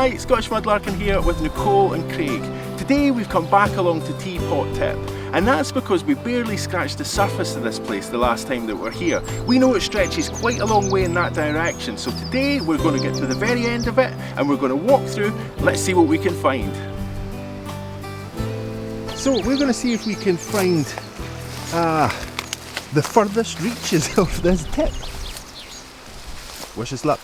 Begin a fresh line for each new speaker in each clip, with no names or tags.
Hi, Scotch Mudlarking here with Nicole and Craig. Today we've come back along to Teapot Tip, and that's because we barely scratched the surface of this place the last time that we're here. We know it stretches quite a long way in that direction, so today we're going to get to the very end of it and we're going to walk through. Let's see what we can find. So we're going to see if we can find the furthest reaches of this tip. Wish us luck.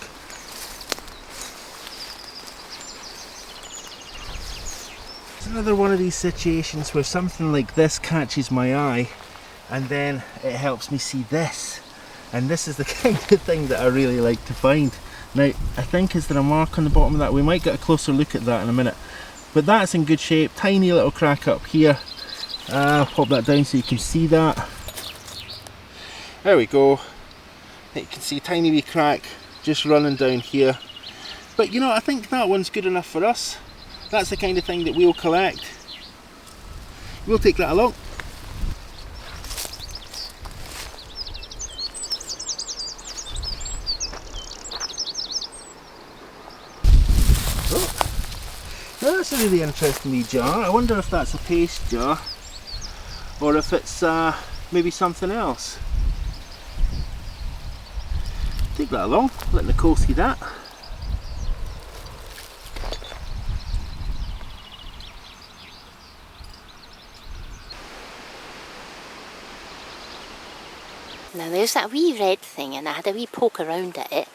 It's another one of these situations where something like this catches my eye and then it helps me see this. And this is the kind of thing that I really like to find. Now, I think is there a mark on the bottom of that? We might get a closer look at that in a minute. But that's in good shape. Tiny little crack up here. Pop that down so you can see that. There we go. You can see a tiny wee crack just running down here. But you know, I think that one's good enough for us. That's the kind of thing that we'll collect. We'll take that along. Oh. Now that's a really interesting wee jar. I wonder if that's a paste jar or if it's maybe something else. Take that along, let Nicole see that.
Now there's that wee red thing, and I had a wee poke around at it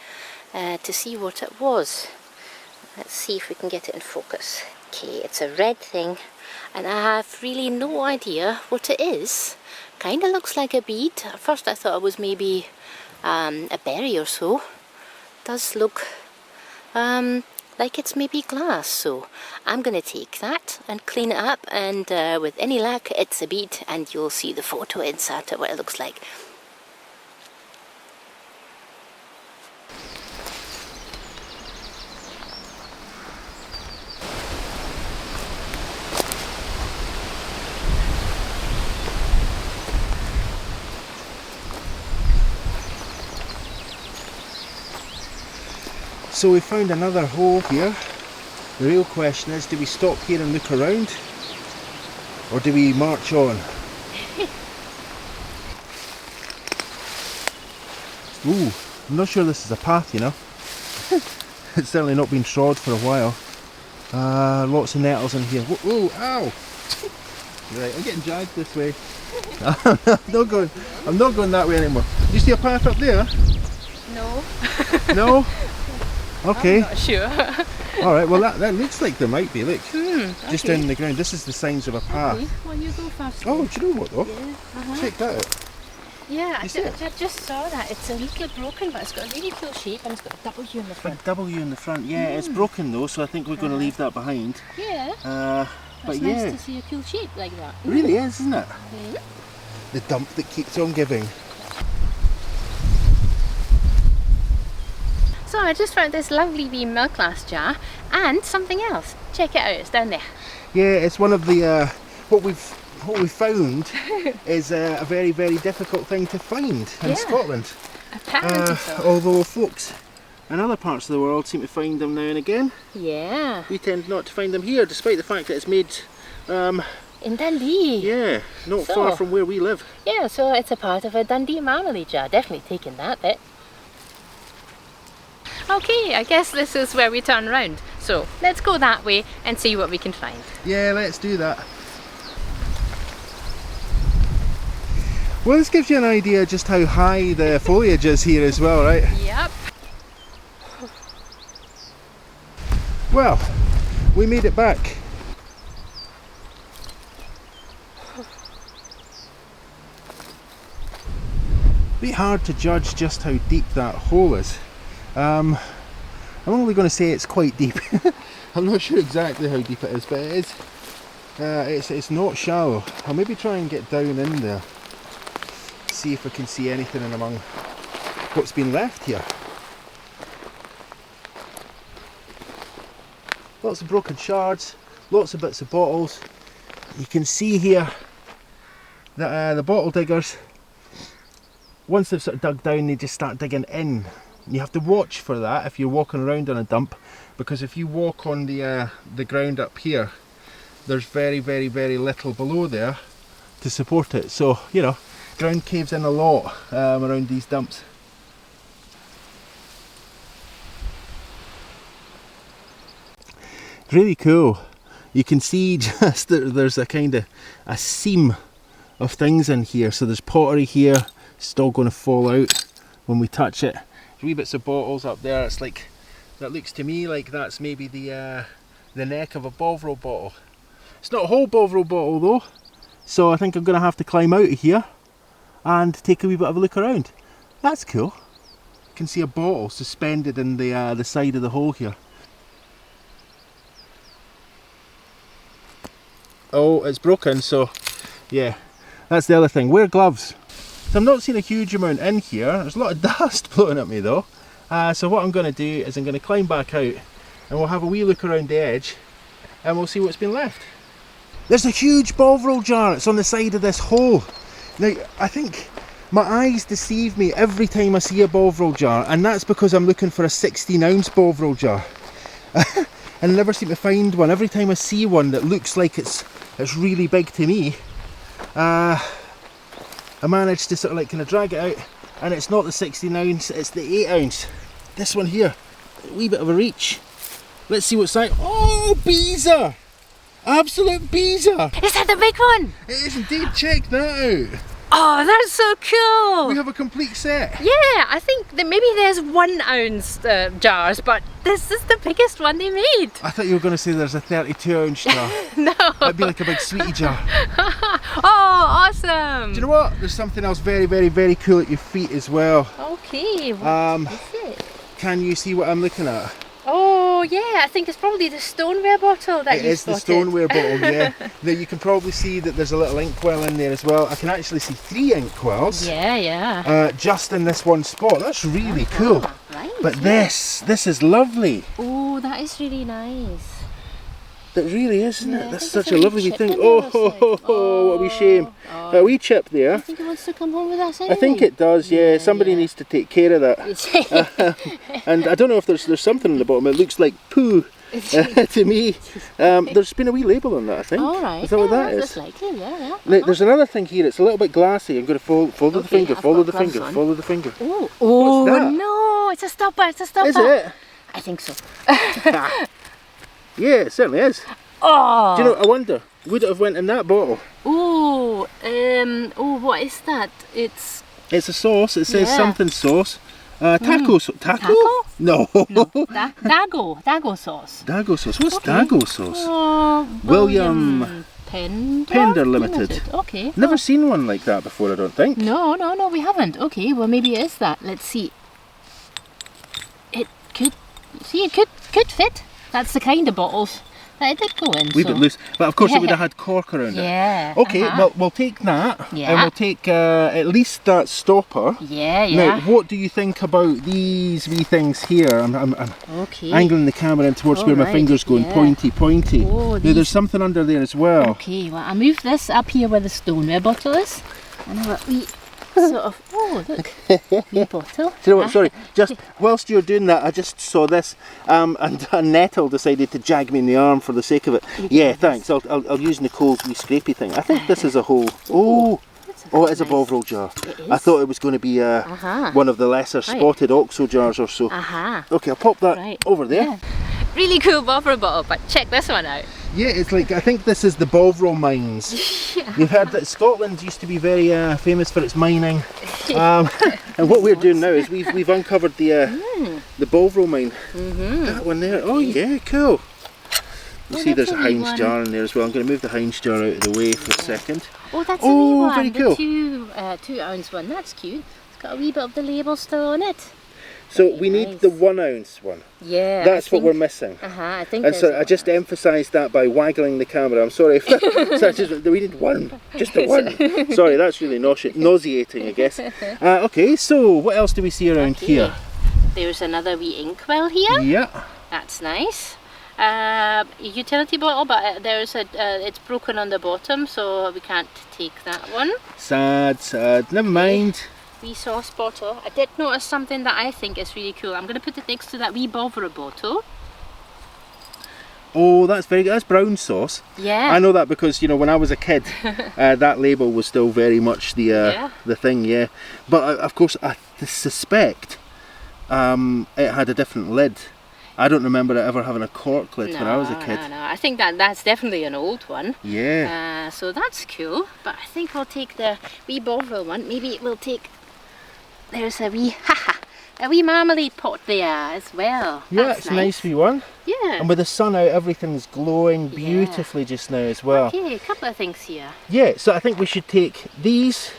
to see what it was. Let's see if we can get it in focus. Okay, it's a red thing and I have really no idea what it is. Kind of looks like a bead. At first I thought it was maybe a berry or so. Does look like it's maybe glass, so I'm going to take that and clean it up, and with any luck it's a bead, and you'll see the photo insert of what it looks like.
So we found another hole here. The real question is, do we stop here and look around, or do we march on? Ooh, I'm not sure this is a path, you know. It's certainly not been trod for a while. Lots of nettles in here. Whoa, ow! Right, I'm getting dragged this way. I'm not going that way anymore. Do you see a path up there?
No.
No? Okay.
I'm not sure.
Alright, well that looks like there might be, look. Just
okay.
down the ground. This is the signs of a path.
Okay. Well, you go first.
Oh, do you know what though?
Yeah.
Check that out.
Yeah, I just saw that. It's a little broken, but it's got a really cool shape, and it's got a W in the front.
Big W in the front, yeah. It's broken though, so I think we're going to leave that behind.
Yeah.
But
it's
yeah.
nice to see a cool shape like that.
It really is, isn't it?
Mm.
The dump that keeps on giving.
So I just found this lovely wee milk glass jar and something else. Check it out, it's down there.
Yeah, it's one of the what we found is a very, very difficult thing to find in Scotland.
Apparently so.
Although folks in other parts of the world seem to find them now and again.
Yeah.
We tend not to find them here, despite the fact that it's made
in Dundee.
yeah, not far from where we live.
Yeah, so it's a part of a Dundee marmalade jar. Definitely taking that bit. Okay, I guess this is where we turn round. So let's go that way and see what we can find.
Yeah, let's do that. Well, this gives you an idea just how high the foliage is here as well, right?
Yep.
Well, we made it back. A bit hard to judge just how deep that hole is. I'm only going to say it's quite deep. I'm not sure exactly how deep it is, but it is. It's not shallow. I'll maybe try and get down in there, see if I can see anything in among what's been left here. Lots of broken shards, lots of bits of bottles. You can see here that the bottle diggers, once they've sort of dug down, they just start digging in You have to watch for that if you're walking around on a dump, because if you walk on the ground up here, there's very, very, very little below there to support it. So, you know, ground caves in a lot around these dumps. Really cool. You can see just that there's a kind of a seam of things in here. So there's pottery here, still going to fall out when we touch it. There's wee bits of bottles up there. It's like, that looks to me like that's maybe the neck of a Bovril bottle. It's not a whole Bovril bottle though, so I think I'm going to have to climb out of here and take a wee bit of a look around. That's cool. You can see a bottle suspended in the side of the hole here. Oh, it's broken, so yeah, that's the other thing. Wear gloves. So I'm not seeing a huge amount in here. There's a lot of dust blowing at me though. So what I'm going to do is I'm going to climb back out and we'll have a wee look around the edge and we'll see what's been left. There's a huge Bovril jar. It's on the side of this hole. Now, I think my eyes deceive me every time I see a Bovril jar, and that's because I'm looking for a 16-ounce Bovril jar. And I never seem to find one. Every time I see one that looks like it's really big to me, I manage to sort of like kind of drag it out, and it's not the 16-ounce, it's the 8-ounce. This one here, a wee bit of a reach. Let's see what's inside. Oh, Beezer! Absolute Beezer!
Is that the big one?
It is indeed. Check that out.
Oh, that's so cool!
We have a complete set.
Yeah, I think that maybe there's 1 ounce jars, but this is the biggest one they made.
I thought you were going to say there's a 32-ounce jar.
No.
That'd be like a big sweetie jar.
Oh, awesome!
Do you know what? There's something else very, very, very cool at your feet as well.
Okay, what is it?
Can you see what I'm looking at?
Oh yeah, I think it's probably the stoneware bottle that you spotted.
It is the stoneware bottle, yeah. Now you can probably see that there's a little inkwell in there as well. I can actually see 3 inkwells.
Yeah, yeah.
Just in this one spot. That's really cool.
Right.
But this is lovely.
Oh, that is really nice.
That really is, isn't
Yeah,
it? That's
I think
such a
there's a
lovely
wee
wee thing.
chip in
Oh,
there,
ho, ho, ho, what a wee shame.
Oh.
A wee chip there.
I think it wants to come home with us anyway.
I think it does, yeah. Somebody
yeah.
needs to take care of that. And I don't know if there's something on the bottom. It looks like poo to me. There's been a wee label on that, I think.
All right.
Is that what that
That's
is?
likely, yeah.
Now, there's another thing here. It's a little bit glassy. I'm going to follow the
Okay,
finger,
I've
follow
got
the
gloves
finger,
on.
follow the finger.
Oh,
What's that?
no, it's a stopper, it's a stopper.
Is it?
I think so.
Yeah, it certainly is.
Oh.
Do you know, I wonder, would it have went in that bottle?
Oh, what is that? It's
a sauce. It says
Yeah.
something sauce. Taco sauce. Taco?
Taco?
No.
Dago sauce.
Dago sauce. What's
Okay.
Dago sauce?
Oh,
William
Pender
Limited.
Okay.
Never seen one like that before, I don't think.
No, we haven't. Okay, well maybe it is that. Let's see. It could fit. That's the kind of bottles that it did go in.
Wee bit loose, but of course it would have had cork around it.
Yeah.
Okay, well we'll take that,
Yeah.
and we'll take at least that stopper.
Yeah.
Now, what do you think about these wee things here? I'm
Okay.
angling the camera in towards where my
Alright,
finger's going,
yeah.
pointy.
Oh,
Now
these-
there's something under there as well.
Okay, well I move this up here where the stoneware bottle is, and have a wee sort of, oh look, wee bottle.
Do you know what, sorry, just whilst you're doing that, I just saw this, and a nettle decided to jag me in the arm for the sake of it. Yeah, thanks, I'll use Nicole's wee scrapey thing. I think this is a whole, it is a Bovril jar.
It is.
I thought it was going to be one of the lesser spotted OXO jars or so. Okay, I'll pop that over there.
Yeah. Really cool Bovril bottle, but check this one out.
Yeah, it's like, I think this is the Bovril mines. You've heard that Scotland used to be very famous for its mining. And what we're doing now is we've uncovered the Bovril mine. That one there. Oh yeah, cool. You see there's a Heinz jar in there as well. I'm going to move the Heinz jar out of the way for a second.
Oh, that's a wee one.
Very cool.
The 2 ounce one. That's cute. It's got a wee bit of the label still on it.
So we need the 1 ounce one.
Yeah.
That's what we're missing.
I think.
And so I just emphasised that by waggling the camera. I'm sorry. We need one. Just the one. Sorry, that's really nauseating, I guess. Okay, so what else do we see around here?
There's another wee inkwell here.
Yeah.
That's nice. Utility bottle, but there's it's broken on the bottom, so we can't take that one.
Sad. Never mind.
wee sauce bottle, I did notice something that I think is really cool. I'm going to put it next to that wee Bovril bottle.
Oh, that's very good. That's brown sauce.
Yeah.
I know that because, you know, when I was a kid, that label was still very much the thing, yeah. But of course, I suspect it had a different lid. I don't remember it ever having a cork lid when I was a kid.
No. I think that's definitely an old one.
Yeah.
So that's cool. But I think I'll take the wee Bovril one. Maybe we'll take. There's a wee marmalade pot there as well.
Yeah,
that's
it's a nice wee one.
Yeah.
And with the sun out, everything's glowing beautifully just now as well.
Okay, a couple of things here.
Yeah, so I think we should take these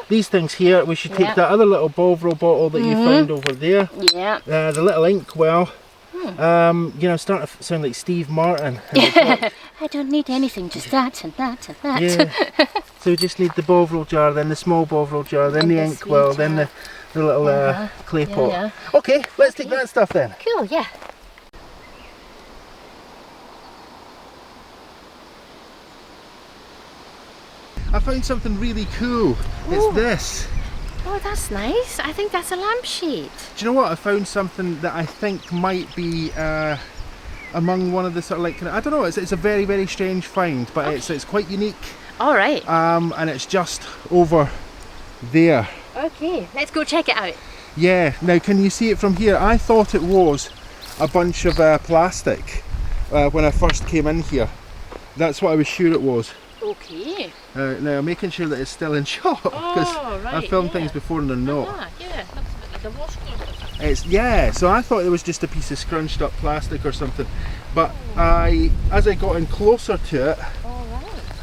things here. We should take that other little Bovril bottle that you found over there.
Yeah.
The little inkwell. You know, starting to sound like Steve Martin. I
don't need anything, just that and that and that.
Yeah. So we just need the Bovril jar, then the small Bovril jar, then the inkwell, then the little clay pot.
Yeah.
Okay, let's take that stuff then.
Cool, yeah.
I found something really cool. It's this.
Oh, that's nice. I think that's a lampshade.
Do you know what? I found something that I think might be among one of the sort of like, I don't know, it's a very, very strange find, but it's quite unique.
All right.
And it's just over there.
Okay, let's go check it out.
Yeah, now can you see it from here? I thought it was a bunch of plastic when I first came in here. That's what I was sure it was.
Okay.
Now I'm making sure that it's still in shot because I've filmed things before and they're not.
Yeah, looks a bit like a washcloth or something.
Yeah, so I thought it was just a piece of scrunched up plastic or something, but as I got in closer to it,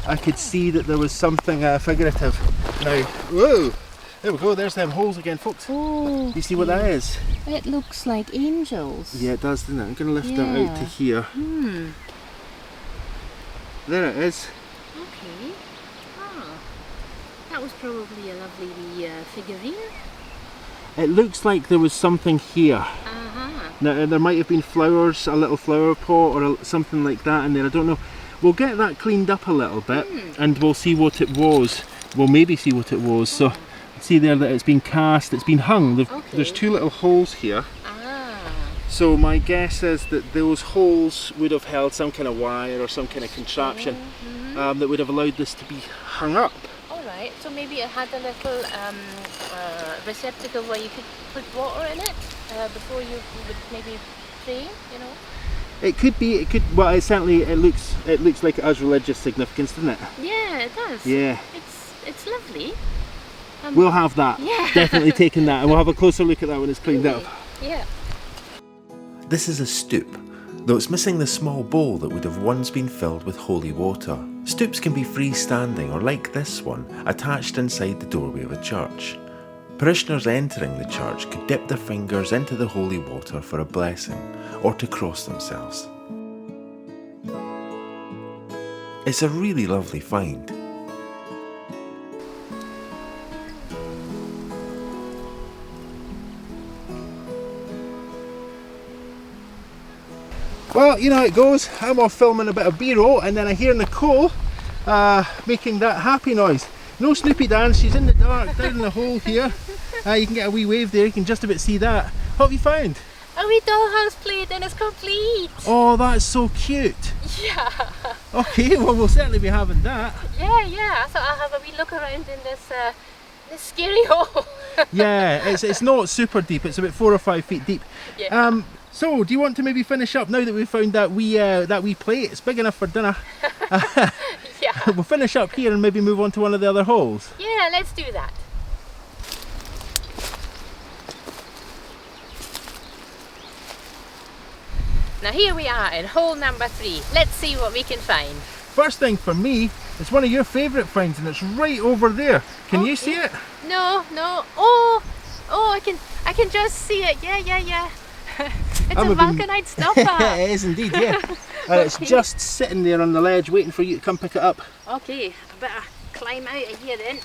I could see that there was something figurative. Now, whoa, there we go, there's them holes again, folks.
Oh,
you see what that is?
It looks like angels.
Yeah, it does, doesn't it? I'm going to lift that out to here. There it is.
Okay. That was probably a lovely wee figurine.
It looks like there was something here. Now there might have been flowers, a little flower pot or something like that in there, I don't know. We'll get that cleaned up a little bit and we'll see what it was. We'll maybe see what it was. So see there that it's been cast, it's been hung. There's two little holes here. So my guess is that those holes would have held some kind of wire or some kind of contraption that would have allowed this to be hung up.
Alright, so maybe it had a little receptacle where you could put water in it before you would maybe pray, you know?
It could be, it could, well it certainly, it looks like it has religious significance, doesn't it?
Yeah, it does.
Yeah.
It's lovely.
We'll have that.
Yeah.
Definitely taking that, and we'll have a closer look at that when it's cleaned up.
Yeah.
This is a stoop, though it's missing the small bowl that would have once been filled with holy water. Stoups can be freestanding or, like this one, attached inside the doorway of a church. Parishioners entering the church could dip their fingers into the holy water for a blessing or to cross themselves. It's a really lovely find.
Well, you know how it goes. I'm off filming a bit of B-roll and then I hear Nicole making that happy noise. No Snoopy dance, she's in the dark down in the hole here. You can get a wee wave there, you can just about see that. What have you found?
A wee dollhouse plate and it's complete.
Oh, that's so cute.
Yeah.
Okay, well we'll certainly be having that.
Yeah. So I'll have a wee look around in this scary hole.
Yeah, it's not super deep, it's about 4 or 5 feet deep.
Yeah.
So, do you want to maybe finish up now that we've found that wee plate? It's big enough for dinner.
Yeah.
We'll finish up here and maybe move on to one of the other holes.
Yeah, let's do that. Now here we are in hole number 3. Let's see what we can find.
First thing for me, it's one of your favourite finds and it's right over there. Can you see it?
No. Oh, I can just see it. Yeah. It's a vulcanite stopper.
It is indeed, yeah. And it's just sitting there on the ledge waiting for you to come pick it up.
Okay, I better climb out of here then.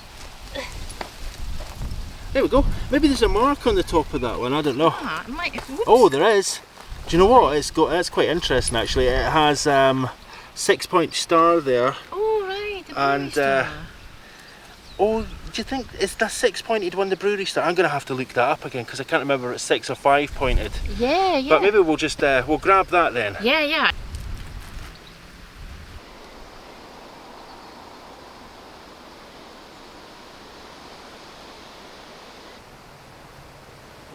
There we go. Maybe there's a mark on the top of that one, I don't know.
Oh,
there is. Do you know what? It's quite interesting actually. It has 6-point star there.
Oh right.
And you think, is the 6-pointed one the brewery style? I'm going to have to look that up again because I can't remember if it's 6 or 5-pointed.
Yeah, yeah.
But maybe we'll just, we'll grab that then.
Yeah, yeah.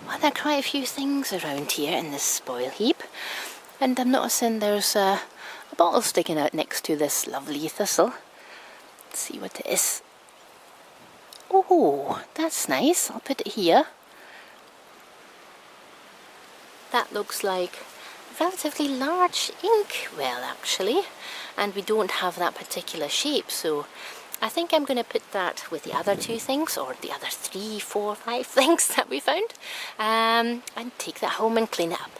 Well, there are quite a few things around here in this spoil heap. And I'm noticing there's a bottle sticking out next to this lovely thistle. Let's see what it is. Oh, that's nice. I'll put it here. That looks like relatively large ink well, actually. And we don't have that particular shape, so I think I'm going to put that with the other 2 things, or the other 3, 4, 5 things that we found, and take that home and clean it up.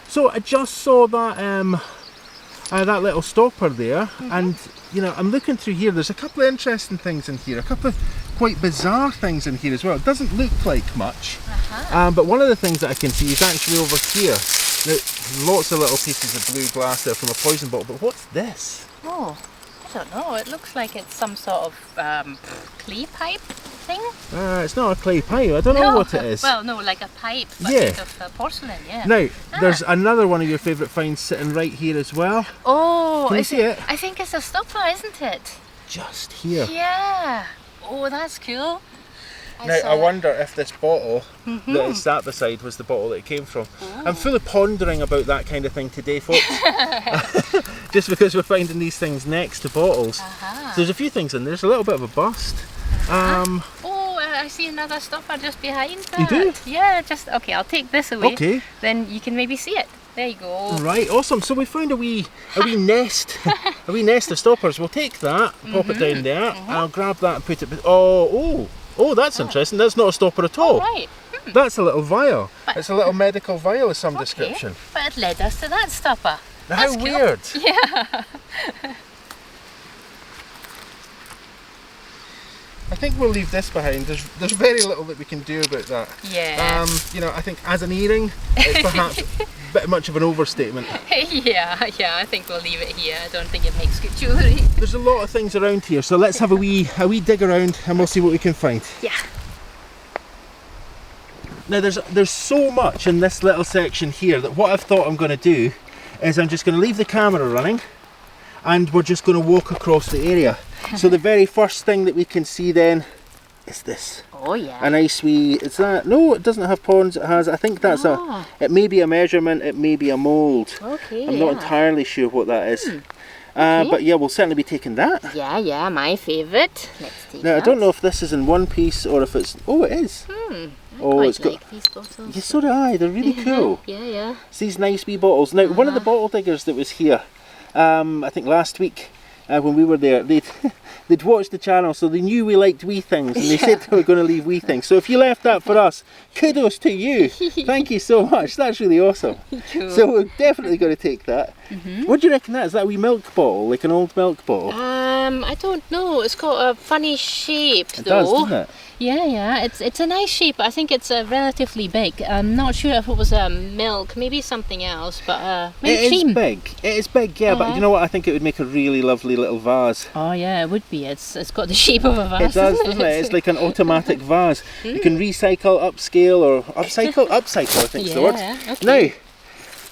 So I just saw that that little stopper there, and you know, I'm looking through here. There's a couple of interesting things in here, a couple of quite bizarre things in here as well. It doesn't look like much, but one of the things that I can see is actually over here. Now, lots of little pieces of blue glass there from a poison bottle. But what's this?
Oh, I don't know. It looks like it's some sort of clay pipe thing.
It's not a clay pipe. I don't know what it is.
Well, no, like a pipe, but
Yeah.
made of porcelain, yeah.
Now, there's another one of your favourite finds sitting right here as well.
Oh,
Can you see it?
I think it's a stopper, isn't it?
Just here.
Yeah. Oh, that's cool.
Now, I wonder if this bottle that is sat beside was the bottle that it came from. I'm fully pondering about that kind of thing today, folks. Just because we're finding these things next to bottles. So there's a few things in there. There's a little bit of a bust.
Oh, I see another stopper just behind that.
You do?
Yeah, just, okay, I'll take this away.
Okay.
Then you can maybe see it. There you go.
Right, awesome. So we found a wee nest, a wee nest of stoppers. We'll take that, pop it down there. I'll grab that and put it. Oh, that's interesting. That's not a stopper at all.
Right.
That's a little vial. It's a little medical vial of some description.
But it led us to that stopper.
Now,
That's
how
cool.
weird.
Yeah.
I think we'll leave this behind. There's very little that we can do about that.
Yeah.
You know, I think as an earring, it's perhaps a bit much of an overstatement.
yeah, I think we'll leave it here. I don't think it makes good jewellery.
There's a lot of things around here, so let's have a wee dig around and we'll see what we can find.
Yeah.
Now there's so much in this little section here that what I've thought I'm going to do is I'm just going to leave the camera running and we're just going to walk across the area. So the very first thing that we can see then is this.
Oh yeah.
A nice wee, is that, no, it doesn't have ponds, it has, I think that's it may be a measurement, it may be a mould.
Okay.
I'm not entirely sure what that is. But yeah, we'll certainly be taking that.
Yeah, my favourite. Let's take
Now
that.
I don't know if this is in one piece or if it's, oh it is.
It's got like these bottles.
Yeah, so do I, they're really cool.
Yeah.
It's these nice wee bottles. Now one of the bottle diggers that was here, I think last week, when we were there, they'd watched the channel, so they knew we liked wee things, and they said they were going to leave wee things. So if you left that for us, kudos to you. Thank you so much. That's really awesome.
Cool.
So we're definitely going to take that. What do you reckon that is? That a wee milk bottle, like an old milk bottle?
I don't know. It's got a funny shape though.
It does, doesn't it?
Yeah. It's a nice shape. I think it's relatively big. I'm not sure if it was milk, maybe something else, but maybe cream.
It is big, yeah. But you know what? I think it would make a really lovely little vase.
Oh yeah, it would be. It's got the shape of a vase.
It does, doesn't it? It's like an automatic vase. You can recycle, upscale, or upcycle. Upcycle, I think is the word.
Okay.
Now,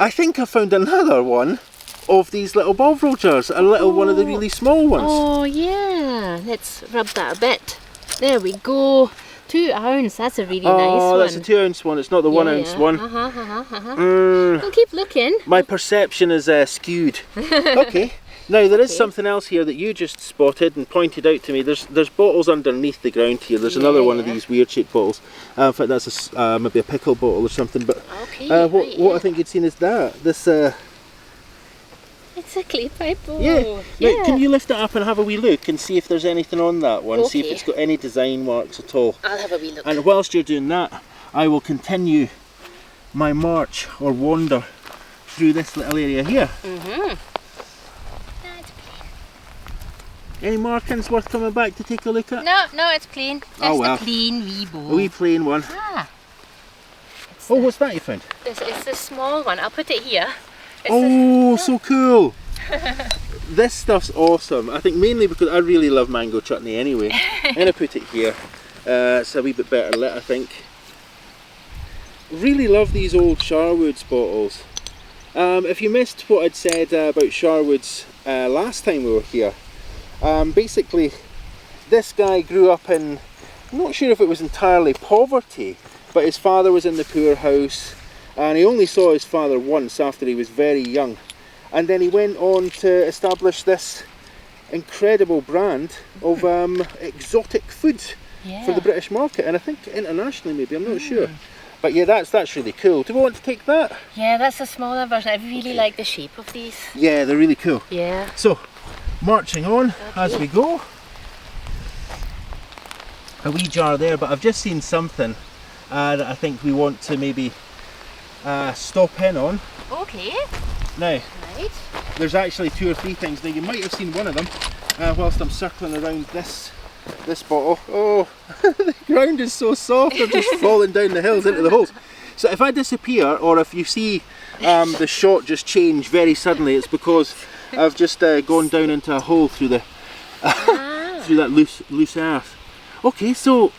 I think I found another one of these little Bovril jars. A little one of the really small ones.
Oh yeah. Let's rub that a bit. There we go. 2 ounce. That's a really nice one.
Oh, that's a 2 ounce one. It's not the 1 ounce one.
We'll keep looking.
My perception is skewed. Okay. Now there is something else here that you just spotted and pointed out to me. There's bottles underneath the ground here. There's another one of these weird shaped bottles. In fact, that's maybe a pickle bottle or something. But what I think you'd seen is that this.
It's a clay pipe.
Yeah. Now, can you lift it up and have a wee look and see if there's anything on that one? See if it's got any design marks at all.
I'll have a wee look.
And whilst you're doing that, I will continue my march or wander through this little area here. Any markings worth coming back to take a look at?
No, it's plain. Just
Oh, well.
a plain wee bowl.
A wee plain one.
It's
Oh, what's that you found?
It's the small one. I'll put it here.
So cool. This stuff's awesome. I think mainly because I really love mango chutney anyway. And I put it here. It's a wee bit better lit, I think. Really love these old Sharwood's bottles. If you missed what I'd said about Sharwood's last time we were here, basically this guy grew up in, I'm not sure if it was entirely poverty, but his father was in the poorhouse and he only saw his father once after he was very young. And then he went on to establish this incredible brand of exotic food for the British market, and I think internationally maybe, I'm not sure. But yeah, that's really cool. Do we want to take that?
Yeah, that's a smaller version. I really like the shape of these.
Yeah, they're really cool.
Yeah.
So, marching on as we go. A wee jar there, but I've just seen something that I think we want to maybe stop in on.
Okay.
Now,
Right.
there's actually 2 or 3 things. Now, you might have seen one of them whilst I'm circling around this bottle. Oh, the ground is so soft, I'm just falling down the hills into the holes. So if I disappear, or if you see the shot just change very suddenly, it's because I've just gone down into a hole through the through that loose earth. Okay, so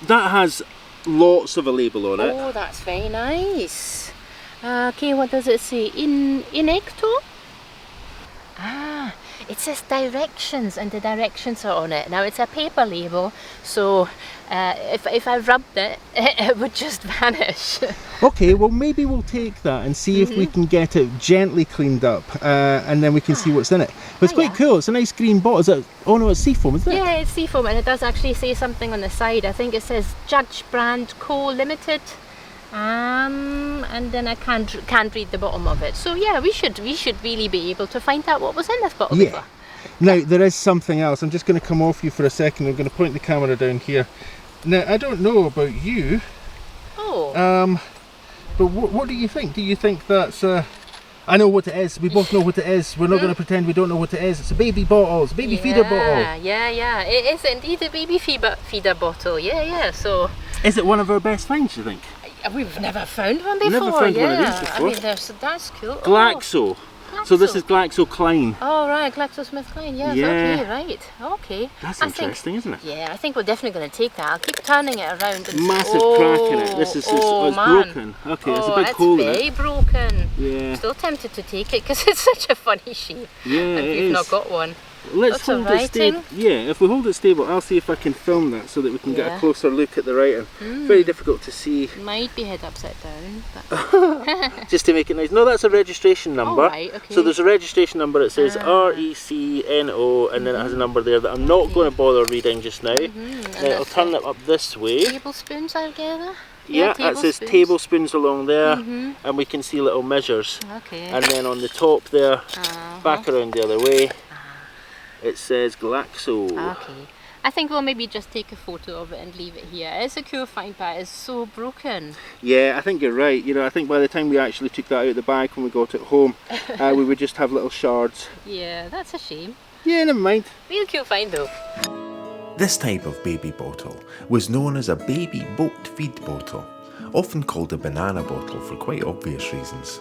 that has lots of a label on it.
Oh, that's very nice. Okay, what does it say? In ecto? Ah, it says directions, and the directions are on it. Now it's a paper label, so if I rubbed it, it would just vanish.
Okay, well maybe we'll take that and see if we can get it gently cleaned up, and then we can see what's in it. But it's quite cool. It's a nice green bottle. Is it? Oh no, it's seafoam, isn't it?
Yeah, it's seafoam, and it does actually say something on the side. I think it says Judge Brand Co Limited. And then I can't read the bottom of it. So yeah, we should really be able to find out what was in this bottle.
Yeah. Now there is something else. I'm just going to come off you for a second. I'm going to point the camera down here. Now I don't know about you.
Oh.
But what do you think? Do you think that's? I know what it is. We both know what it is. We're not going to pretend we don't know what it is. It's a baby bottle. It's a baby feeder bottle.
Yeah. It is indeed a baby feeder bottle. Yeah. So.
Is it one of our best finds, do you think?
We've never found one before.
Never found one of these before.
I mean, that's cool.
Glaxo. So this is Glaxo Klein.
Oh right, GlaxoSmithKline. Yes.
Yeah.
Okay. Right. Okay.
That's interesting, isn't it?
Yeah, I think we're definitely going to take that. I'll keep turning it around. And
massive crack in it. This is it's broken. Okay, it's a big hole in it.
It's very broken.
Yeah.
Still tempted to take it because it's such a funny shape.
Yeah,
and
it
we've
is.
not got one.
Let's hold it stable. Yeah, if we hold it stable, I'll see if I can film that so that we can get a closer look at the writing. Very difficult to see.
Might be head upside down, but
just to make it nice. No, that's a registration number.
Oh, right, okay.
So there's a registration number. It says RECNO, and then it has a number there that I'm not going to bother reading just now. Now I'll turn it up this way.
Tablespoons together.
Yeah, it says tablespoons along there, and we can see little measures.
Okay.
And then on the top there, back around the other way, it says Glaxo.
Okay. I think we'll maybe just take a photo of it and leave it here. It's a cool find, but it's so broken.
Yeah, I think you're right. You know, I think by the time we actually took that out of the bag when we got it home, we would just have little shards.
Yeah, that's a shame.
Yeah, never mind.
Real cool find though.
This type of baby bottle was known as a baby boat feed bottle, often called a banana bottle for quite obvious reasons.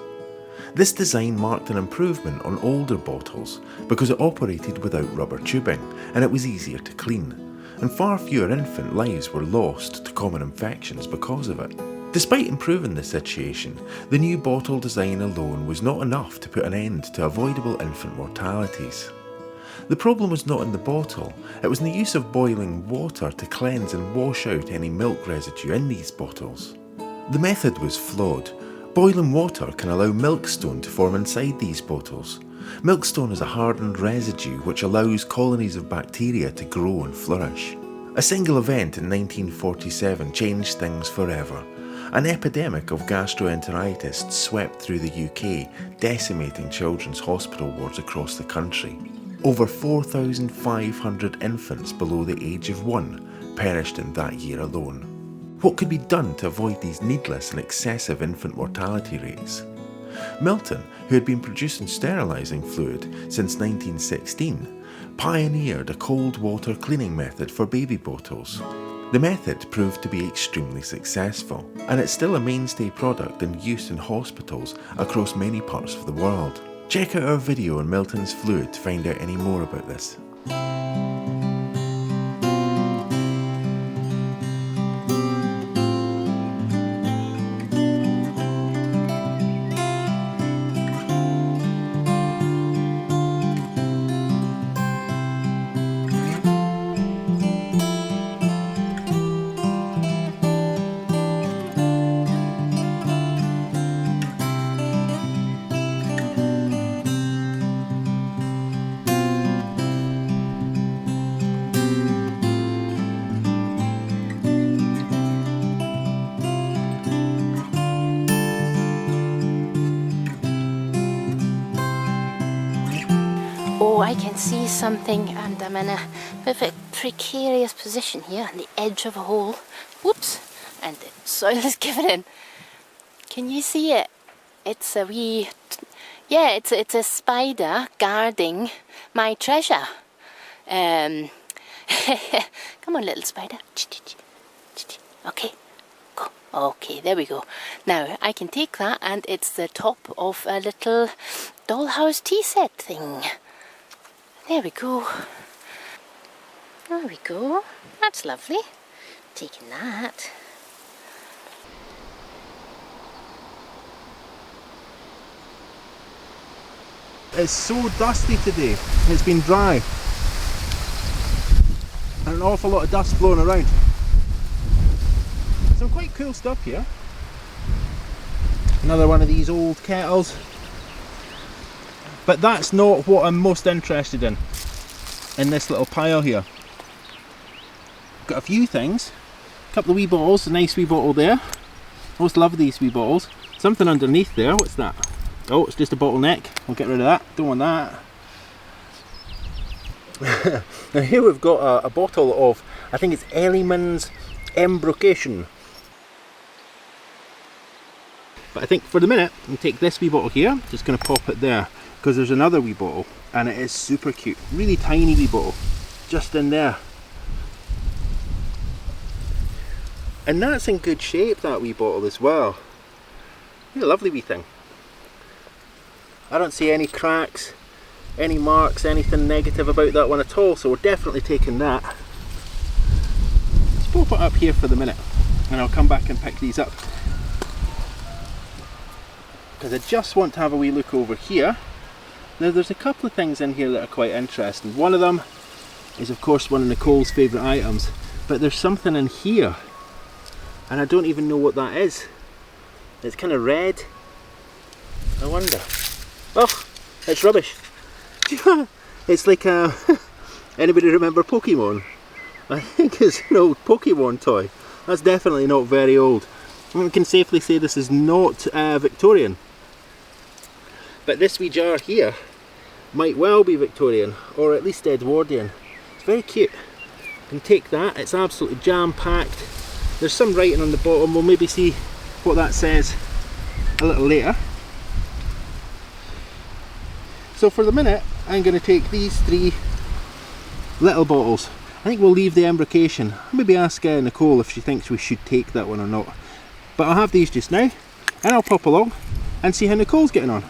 This design marked an improvement on older bottles because it operated without rubber tubing and it was easier to clean, and far fewer infant lives were lost to common infections because of it. Despite improving the situation, the new bottle design alone was not enough to put an end to avoidable infant mortalities. The problem was not in the bottle, it was in the use of boiling water to cleanse and wash out any milk residue in these bottles. The method was flawed. Boiling water can allow milkstone to form inside these bottles. Milkstone is a hardened residue which allows colonies of bacteria to grow and flourish. A single event in 1947 changed things forever. An epidemic of gastroenteritis swept through the UK, decimating children's hospital wards across the country. Over 4,500 infants below the age of 1 perished in that year alone. What could be done to avoid these needless and excessive infant mortality rates? Milton, who had been producing sterilising fluid since 1916, pioneered a cold water cleaning method for baby bottles. The method proved to be extremely successful, and it's still a mainstay product in use in hospitals across many parts of the world. Check out our video on Milton's fluid to find out any more about this.
Oh, I can see something, and I'm in a bit of a precarious position here on the edge of a hole. Whoops! And the soil is giving in. Can you see it? It's a wee... yeah, it's a spider guarding my treasure. Come on, little spider. Okay. Go. Okay, there we go. Now, I can take that, and it's the top of a little dollhouse tea set thing. There we go. There we go. That's lovely. Taking that.
It's so dusty today. It's been dry. And an awful lot of dust blowing around. Some quite cool stuff here. Another one of these old kettles. But that's not what I'm most interested in this little pile here. Got a few things. A couple of wee bottles, a nice wee bottle there. Most love these wee bottles. Something underneath there, what's that? Oh, it's just a bottleneck. I'll get rid of that, don't want that. Now here we've got a bottle of, I think it's Elliman's Embrocation. But I think for the minute, I'm going to take this wee bottle here, just going to pop it there. Because there's another wee bottle, and it is super cute. Really tiny wee bottle, just in there. And that's in good shape, that wee bottle as well. Really lovely wee thing. I don't see any cracks, any marks, anything negative about that one at all, so we're definitely taking that. Let's pop it up here for the minute, and I'll come back and pick these up. Because I just want to have a wee look over here. Now there's a couple of things in here that are quite interesting. One of them is of course one of Nicole's favourite items, but there's something in here and I don't even know what that is. It's kind of red. I wonder. Oh, it's rubbish. It's like a... Anybody remember Pokemon? I think it's an old Pokemon toy. That's definitely not very old. We can safely say this is not Victorian. But this wee jar here might well be Victorian, or at least Edwardian. It's very cute. You can take that, it's absolutely jam-packed. There's some writing on the bottom, we'll maybe see what that says a little later. So for the minute, I'm going to take these 3 little bottles. I think we'll leave the Embrocation. Maybe ask Nicole if she thinks we should take that one or not. But I'll have these just now, and I'll pop along and see how Nicole's getting on.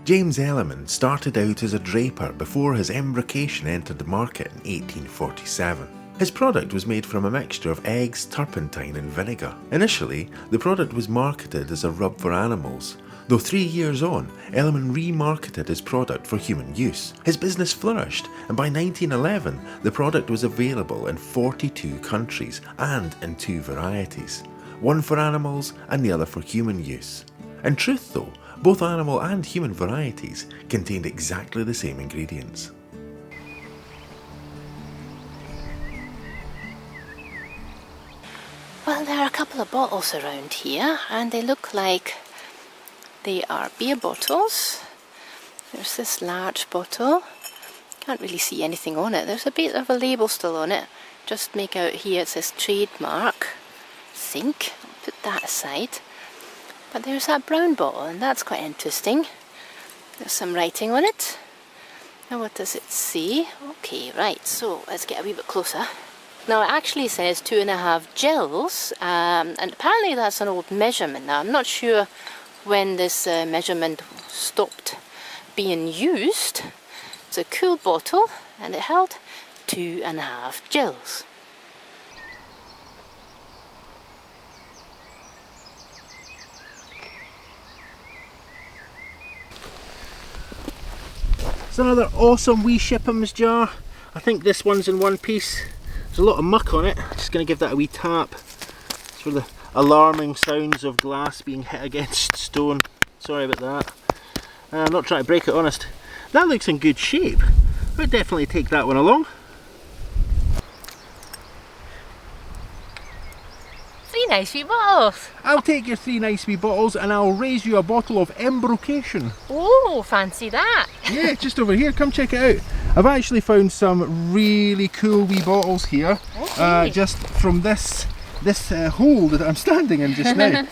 James Elliman started out as a draper before his Embrocation entered the market in 1847. His product was made from a mixture of eggs, turpentine and vinegar. Initially, the product was marketed as a rub for animals, though 3 years on, Elliman remarketed his product for human use. His business flourished, and by 1911, the product was available in 42 countries and in 2 varieties, one for animals and the other for human use. In truth though, both animal and human varieties contained exactly the same ingredients.
Well, there are a couple of bottles around here, and they look like they are beer bottles. There's this large bottle. Can't really see anything on it. There's a bit of a label still on it. Just make out here it says trademark. Think. Put that aside. But there's that brown bottle, and that's quite interesting. There's some writing on it. Now what does it say? Okay, right, so let's get a wee bit closer. Now it actually says 2.5 gills, and apparently that's an old measurement. Now I'm not sure when this measurement stopped being used. It's a cool bottle and it held 2.5 gills.
It's another awesome wee Shipham's jar. I think this one's in one piece. There's a lot of muck on it. Just going to give that a wee tap. It's for the alarming sounds of glass being hit against stone. Sorry about that. I'm not trying to break it, honest. That looks in good shape. I'd definitely take that one along.
3 nice wee bottles.
I'll take your 3 nice wee bottles and I'll raise you a bottle of embrocation.
Oh, fancy that.
Yeah, just over here, come check it out. I've actually found some really cool wee bottles here,
Okay.
just from this hole that I'm standing in just now.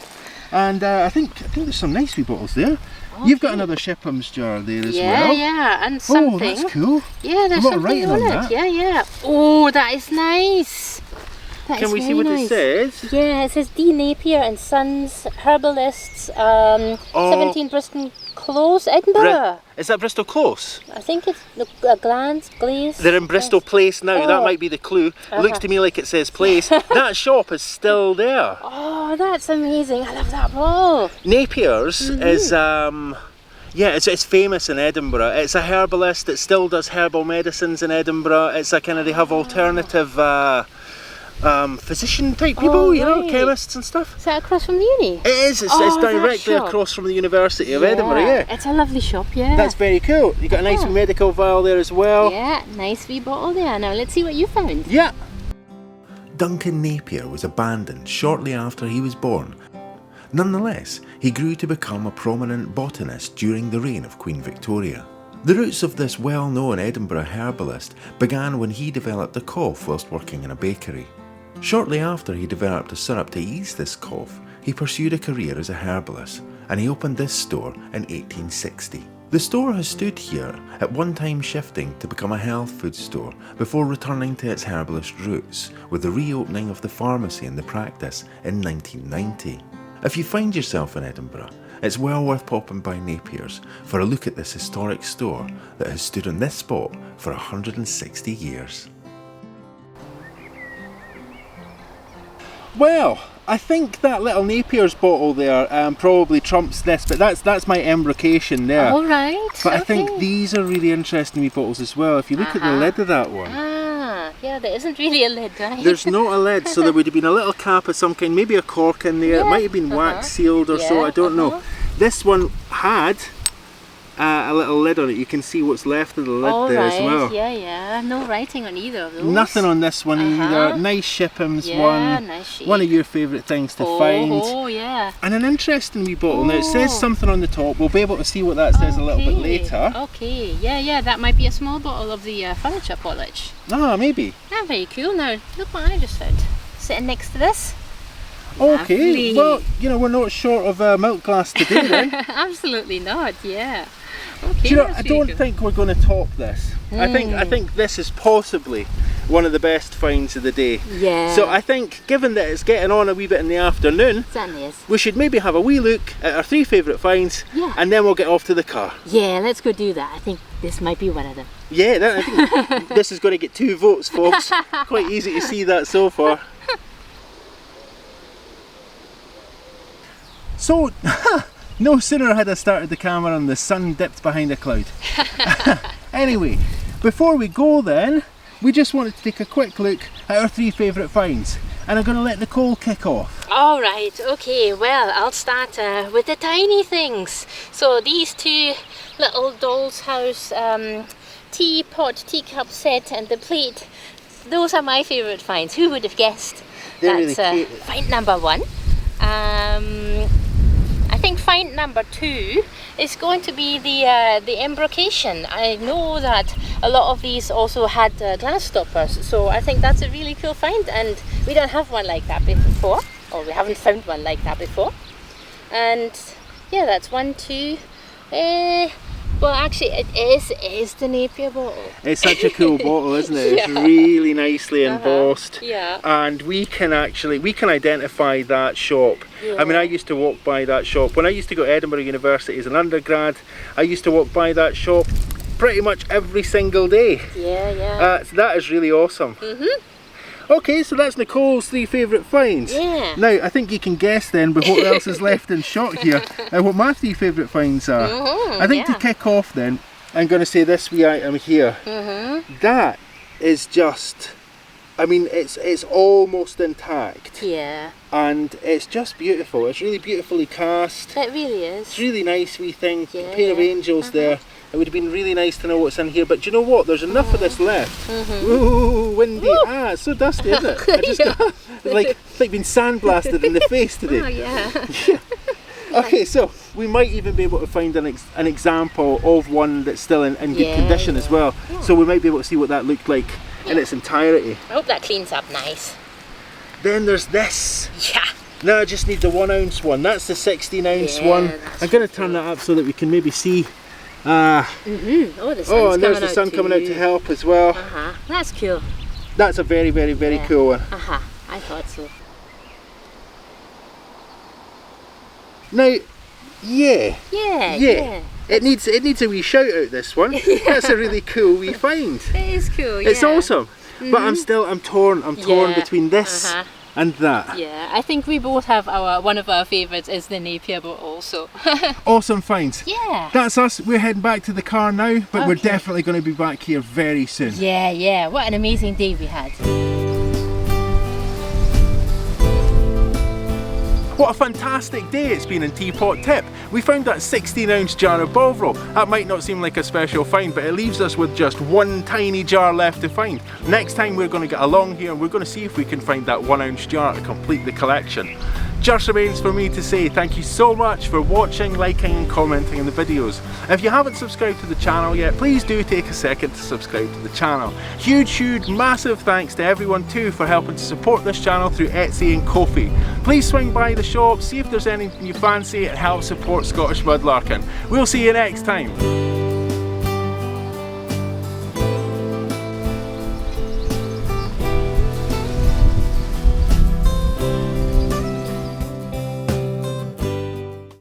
And I think there's some nice wee bottles there.
Okay.
You've got another Shipham's jar there as well.
Yeah, and something.
Oh, that's cool.
Yeah, there's
A lot of
something
writing
on
on
it.
that.
Yeah. Oh, that is nice. That
Can
is
we see
very
what
nice.
it says?
Yeah, it says D. Napier and Sons, Herbalists, 17 Bristol Close, Edinburgh.
Is that Bristol Close?
I think it's Glaze.
They're in Bristol Place now, that
Oh.
might be the clue. It looks to me like it says Place. That shop is still there.
Oh, that's amazing. I love that bottle.
Napier's is, yeah, it's famous in Edinburgh. It's a herbalist that still does herbal medicines in Edinburgh. It's a kind of, they have alternative physician type people,
Oh,
you know,
right.
chemists and stuff.
Is that across from the uni?
It is, it's
Oh, that
directly
shop.
across from the University of Edinburgh, yeah.
It's a lovely shop, yeah.
That's very cool. You got a nice
Yeah.
medical vial there as well.
Yeah, nice wee bottle there. Now let's see what you found.
Yeah.
Duncan Napier was abandoned shortly after he was born. Nonetheless, he grew to become a prominent botanist during the reign of Queen Victoria. The roots of this well-known Edinburgh herbalist began when he developed a cough whilst working in a bakery. Shortly after he developed a syrup to ease this cough, he pursued a career as a herbalist, and he opened this store in 1860. The store has stood here, at one time shifting to become a health food store before returning to its herbalist roots with the reopening of the pharmacy and the practice in 1990. If you find yourself in Edinburgh, it's well worth popping by Napier's for a look at this historic store that has stood on this spot for 160 years.
Well, I think that little Napier's bottle there probably trumps this, but that's my embrocation there.
All right.
But I
okay.
think these are really interesting wee bottles as well. If you look at the lid of that one,
Yeah, there isn't really a lid, right?
there's not a lid, so there would have been a little cap of some kind, maybe a cork in there. It
Yeah,
might have been wax sealed or so,
Yeah,
I don't know. This one had a little lid on it. You can see what's left of the lid
All
there
right.
as well.
Yeah. No writing on either of those.
Nothing on this one either. Nice Shipham's
Yeah,
one.
nice shape.
One of your favourite things to find.
Oh, yeah.
And an interesting wee bottle. Now it says
Oh.
something on the top. We'll be able to see what that says a little bit later.
Okay. Yeah. That might be a small bottle of the furniture polish.
Ah, maybe.
Yeah, very cool. Now, look what I just found. Sitting next to this.
Okay.
Lovely.
Well, you know, we're not short of milk glass today then.
Absolutely not. Yeah. Okay.
Do you know,
that's
I
really
don't
cool.
think we're going to top this. I think this is possibly one of the best finds of the day.
Yeah.
So I think, given that it's getting on a wee bit in the afternoon,
Certainly is.
we should maybe have a wee look at our 3 favourite finds,
Yeah.
and then we'll get off to the car.
Yeah, let's go do that. I think this might be one of them.
Yeah, I think this is going to get 2 votes, folks. Quite easy to see that so far. So, no sooner had I started the camera and the sun dipped behind a cloud. Anyway, before we go then, we just wanted to take a quick look at our 3 favourite finds. And I'm going to let Nicole kick off.
All right, okay, well, I'll start with the tiny things. So these 2 little doll's house teacup set and the plate, those are my favourite finds. Who would have guessed?
They're
That's
really cute.
find number 1. I think find number 2 is going to be the embrocation. I know that a lot of these also had glass stoppers, so I think that's a really cool find, and we don't have one like that before, or we haven't found one like that before. And yeah, that's 1, 2, Well, actually, it is the Napier bottle.
It's such a cool bottle, isn't it? It's
Yeah.
really nicely embossed.
Yeah.
And we can identify that shop. I mean,
Yeah.
I used to walk by that shop. When I used to go to Edinburgh University as an undergrad, I used to walk by that shop pretty much every single day.
Yeah, yeah.
So that is really awesome. Okay, so that's Nicole's 3 favourite finds.
Yeah.
Now, I think you can guess then with what else is left in shot here, what my 3 favourite finds are. I think to kick off then, I'm going to say this wee item here. That is just, I mean, it's almost intact.
Yeah.
And it's just beautiful. It's really beautifully cast.
It really is.
It's really nice wee thing.
Yeah,
A pair of
yeah.
angels there. It would have been really nice to know what's in here, but do you know what? There's enough of this left. Ooh, windy. Ah, it's so dusty, isn't it? I just got, it's like being sandblasted in the face today.
Oh, yeah.
Okay, so we might even be able to find an example of one that's still in good condition as well. So we might be able to see what that looked like in its entirety.
I hope that cleans up nice.
Then there's this.
Yeah.
Now I just need the 1 ounce one. That's the 16-ounce one.
that's
I'm going to turn that up so that we can maybe see.
Oh, the sun's
Oh, and there's
coming
the
out
sun coming out
too.
to help as well.
That's cool.
That's a very, very, very cool one.
I thought so.
Now, yeah.
Yeah.
It needs a wee shout out, this one. That's a really cool wee find.
It is cool, yeah.
It's awesome. But I'm torn. I'm torn between this and that.
Yeah, I think we both have one of our favourites is the Napier bottle also.
Awesome finds.
Yeah.
That's us. We're heading back to the car now, but we're
Okay.
definitely going to be back here very soon.
Yeah. What an amazing day we had.
What a fantastic day it's been in Teapot Tip. We found that 16-ounce jar of Bovril. That might not seem like a special find, but it leaves us with just one tiny jar left to find. Next time we're going to get along here and we're going to see if we can find that 1 ounce jar to complete the collection. Just remains for me to say thank you so much for watching, liking and commenting on the videos. If you haven't subscribed to the channel yet, please do take a second to subscribe to the channel. Huge, massive thanks to everyone too for helping to support this channel through Etsy and Ko-fi. Please swing by the shop, see if there's anything you fancy and help support Scottish Mudlarking. We'll see you next time.